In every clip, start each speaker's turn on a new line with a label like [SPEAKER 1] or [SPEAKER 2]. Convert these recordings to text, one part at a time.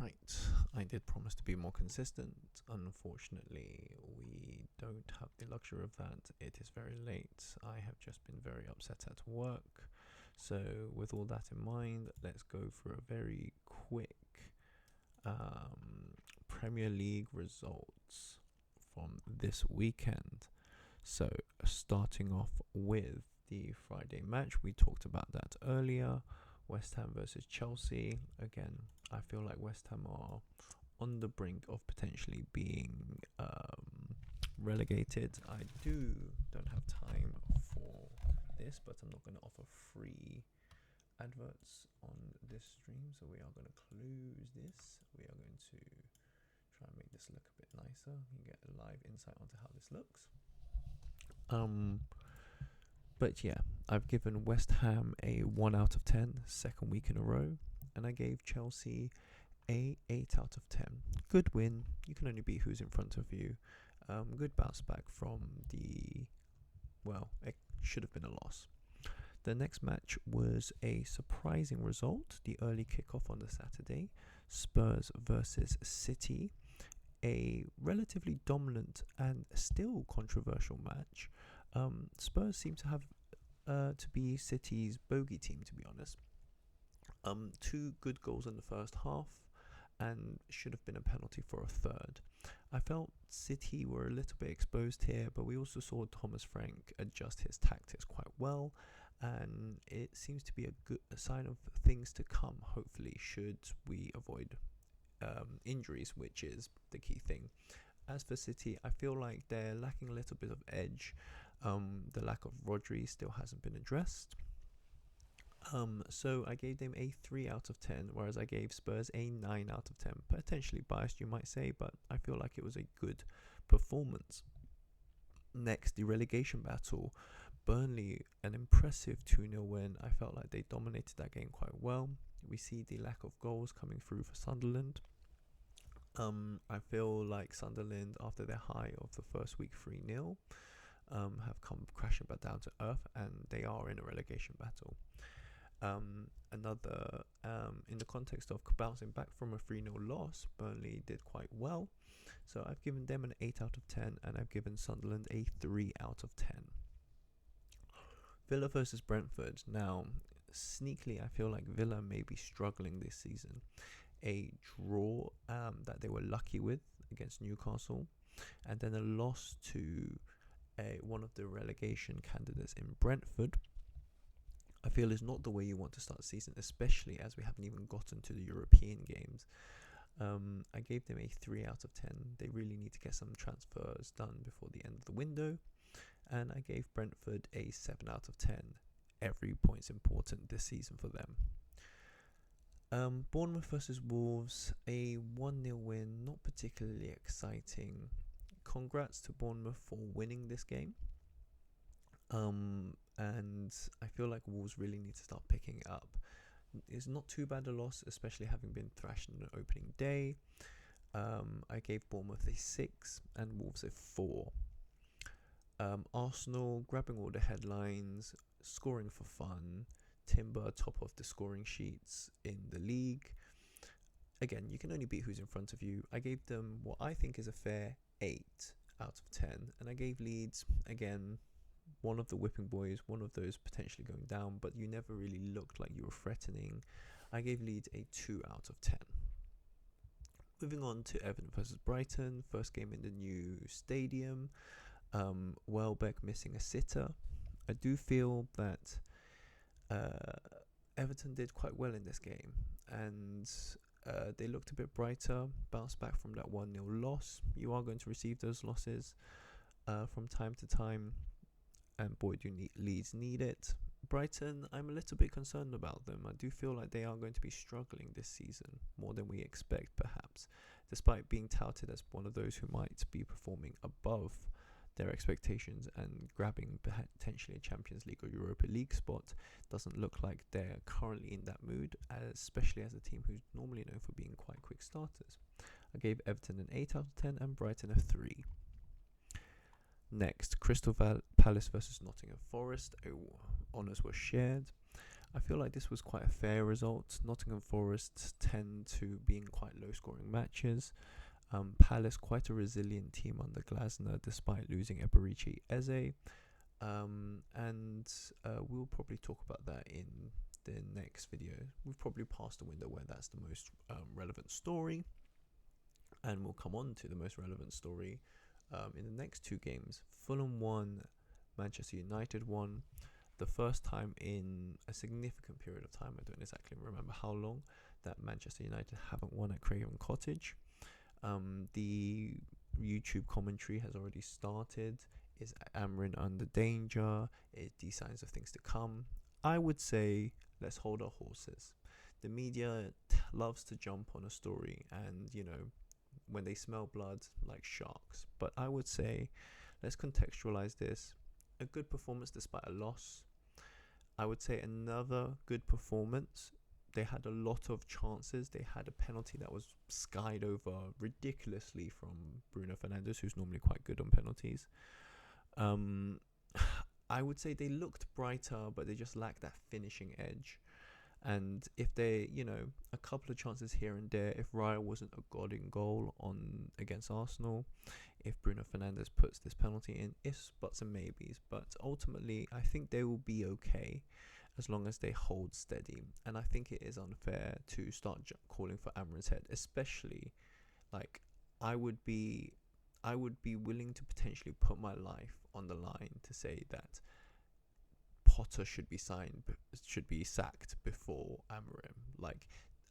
[SPEAKER 1] Right, I did promise to be more consistent. Unfortunately, we don't have the luxury of that. It is very late. I have just been very upset at work. So, with all that in mind, let's go for a very quick Premier League results from this weekend. So, starting off with the Friday match, we talked about that earlier. West Ham versus Chelsea. Again, I feel like West Ham are on the brink of potentially being relegated. I don't have time for this, but I'm not going to offer free adverts on this stream, so we are going to close this. We are going to try and make this look a bit nicer. You get a live insight onto how this looks. But yeah, I've given West Ham a 1 out of 10, second week in a row, and I gave Chelsea a 8 out of 10. Good win. You can only beat who's in front of you. Good bounce back from it should have been a loss. The next match was a surprising result, the early kickoff on the Saturday, Spurs versus City, a relatively dominant and still controversial match. Spurs seem to have to be City's bogey team, to be honest. 2 good goals in the first half, and should have been a penalty for a third. I felt City were a little bit exposed here, but we also saw Thomas Frank adjust his tactics quite well, and it seems to be a sign of things to come, hopefully, should we avoid injuries, which is the key thing. As for City, I feel like they're lacking a little bit of edge. The lack of Rodri still hasn't been addressed. So I gave them a 3 out of 10, whereas I gave Spurs a 9 out of 10. Potentially biased, you might say, but I feel like it was a good performance. Next, the relegation battle. Burnley, an impressive 2-0 win. I felt like they dominated that game quite well. We see the lack of goals coming through for Sunderland. I feel like Sunderland, after their high of the first week 3-0, have come crashing back down to earth, and they are in a relegation battle. In the context of bouncing back from a 3-0 loss, Burnley did quite well. So I've given them an 8 out of 10, and I've given Sunderland a 3 out of 10. Villa versus Brentford. Now, sneakily, I feel like Villa may be struggling this season. A draw that they were lucky with against Newcastle, and then a loss to one of the relegation candidates in Brentford, I feel is not the way you want to start the season, especially as we haven't even gotten to the European games. I gave them a 3 out of 10. They really need to get some transfers done before the end of the window. And I gave Brentford a 7 out of 10. Every point's important this season for them. Bournemouth versus Wolves, a 1-0 win, not particularly exciting. Congrats to Bournemouth for winning this game. And I feel like Wolves really need to start picking it up. It's not too bad a loss, especially having been thrashed in the opening day. I gave Bournemouth a 6 and Wolves a 4. Arsenal grabbing all the headlines, scoring for fun. Timber top of the scoring sheets in the league. Again, you can only beat who's in front of you. I gave them what I think is a fair 8 out of 10. And I gave Leeds, again, one of the whipping boys, one of those potentially going down, but you never really looked like you were threatening. I gave Leeds a 2 out of 10. Moving on to Everton versus Brighton, first game in the new stadium. Welbeck missing a sitter. I do feel that Everton did quite well in this game, and they looked a bit brighter, bounced back from that 1-0 loss. You are going to receive those losses from time to time, and boy, do Leeds need it. Brighton, I'm a little bit concerned about them. I do feel like they are going to be struggling this season, more than we expect perhaps, despite being touted as one of those who might be performing above their expectations and grabbing potentially a Champions League or Europa League spot. Doesn't look like they're currently in that mood, especially as a team who's normally known for being quite quick starters. I gave Everton an 8 out of 10 and Brighton a 3. Next, Crystal Palace versus Nottingham Forest. Honours were shared. I feel like this was quite a fair result. Nottingham Forest tend to be in quite low-scoring matches. Palace, quite a resilient team under Glasner, despite losing Eberici Eze. And we'll probably talk about that in the next video. We've probably passed the window where that's the most relevant story. And we'll come on to the most relevant story in the next two games. Fulham won, Manchester United won. The first time in a significant period of time, I don't exactly remember how long, that Manchester United haven't won at Craven Cottage. The YouTube commentary has already started. Is AMORIM under danger? These signs of things to come. I would say let's hold our horses. The media loves to jump on a story and, when they smell blood, like sharks. But I would say let's contextualize this. A good performance despite a loss. I would say another good performance. They had a lot of chances. They had a penalty that was skied over ridiculously from Bruno Fernandes, who's normally quite good on penalties. I would say they looked brighter, but they just lacked that finishing edge. And if they, a couple of chances here and there, if Raya wasn't a god in goal against Arsenal, if Bruno Fernandes puts this penalty in, ifs, buts and maybes. But ultimately, I think they will be okay as long as they hold steady. And I think it is unfair to start calling for AMORIM's head, especially, I would be willing to potentially put my life on the line to say that Potter should be sacked before AMORIM.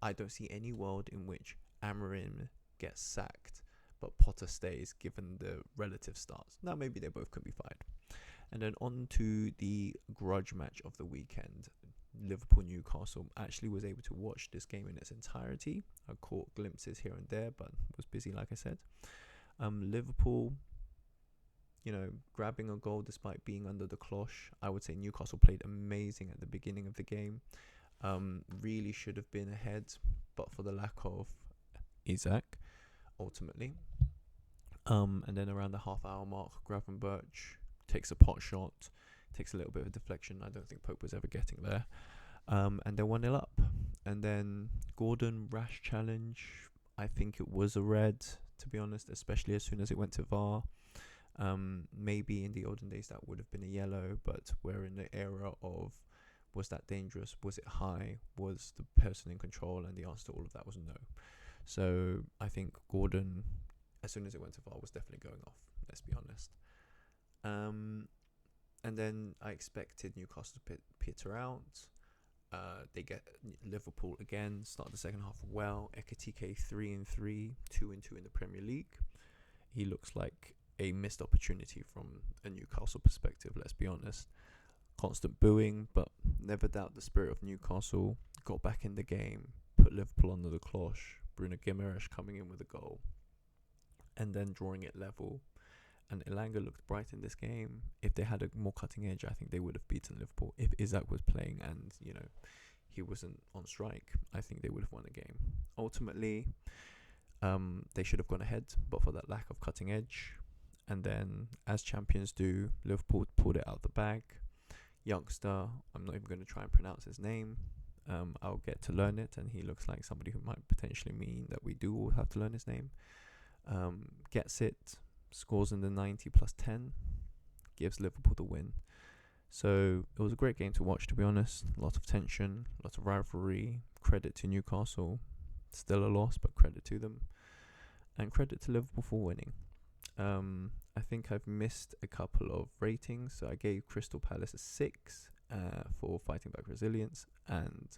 [SPEAKER 1] I don't see any world in which AMORIM gets sacked but Potter stays, given the relative starts. Now maybe they both could be fired. And then on to the grudge match of the weekend. Liverpool-Newcastle. Actually was able to watch this game in its entirety. I caught glimpses here and there, but was busy, like I said. Liverpool, grabbing a goal despite being under the cloche. I would say Newcastle played amazing at the beginning of the game. Really should have been ahead, but for the lack of Isaac, ultimately. And then around the half-hour mark, Gravenberch takes a pot shot, takes a little bit of a deflection. I don't think Pope was ever getting there. And they're 1-0 up. And then Gordon, rash challenge. I think it was a red, to be honest, especially as soon as it went to VAR. Maybe in the olden days that would have been a yellow, but we're in the era of, was that dangerous? Was it high? Was the person in control? And the answer to all of that was no. So I think Gordon, as soon as it went to VAR, was definitely going off, let's be honest. And then I expected Newcastle to peter out. They get Liverpool again, start the second half well. Ekitike 3-3, 2-2 in the Premier League. He looks like a missed opportunity from a Newcastle perspective, let's be honest. Constant booing, but never doubt the spirit of Newcastle. Got back in the game, put Liverpool under the cloche. Bruno Guimaraes coming in with a goal, and then drawing it level. And Elanga looked bright in this game. If they had a more cutting edge, I think they would have beaten Liverpool. If Isaac was playing and, he wasn't on strike, I think they would have won the game. Ultimately, they should have gone ahead, but for that lack of cutting edge. And then, as champions do, Liverpool pulled it out the bag. Youngster, I'm not even going to try and pronounce his name. I'll get to learn it, and he looks like somebody who might potentially mean that we do all have to learn his name. Gets it. Scores in the 90 plus 10, gives Liverpool the win. So it was a great game to watch, to be honest. A lot of tension, a lot of rivalry. Credit to Newcastle. Still a loss, but credit to them. And credit to Liverpool for winning. I think I've missed a couple of ratings. So I gave Crystal Palace a 6 for fighting back resilience, and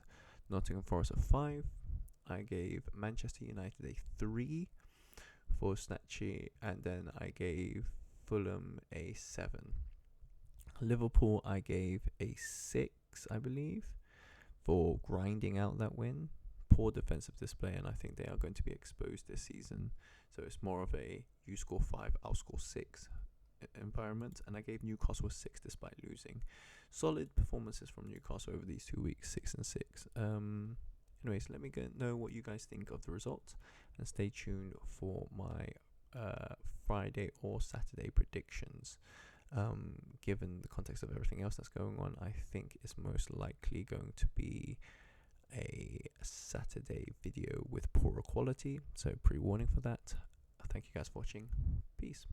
[SPEAKER 1] Nottingham Forest a 5. I gave Manchester United a 3 for snatchy, and then I gave Fulham a 7. Liverpool I gave a 6, I believe, for grinding out that win. Poor defensive display, and I think they are going to be exposed this season. So it's more of a you score 5, I'll score 6 environment. And I gave Newcastle a 6 despite losing. Solid performances from Newcastle over these 2 weeks, 6 and 6. Anyways, let me know what you guys think of the results, and stay tuned for my Friday or Saturday predictions. Given the context of everything else that's going on, I think it's most likely going to be a Saturday video with poorer quality, so pre-warning for that. Thank you guys for watching. Peace.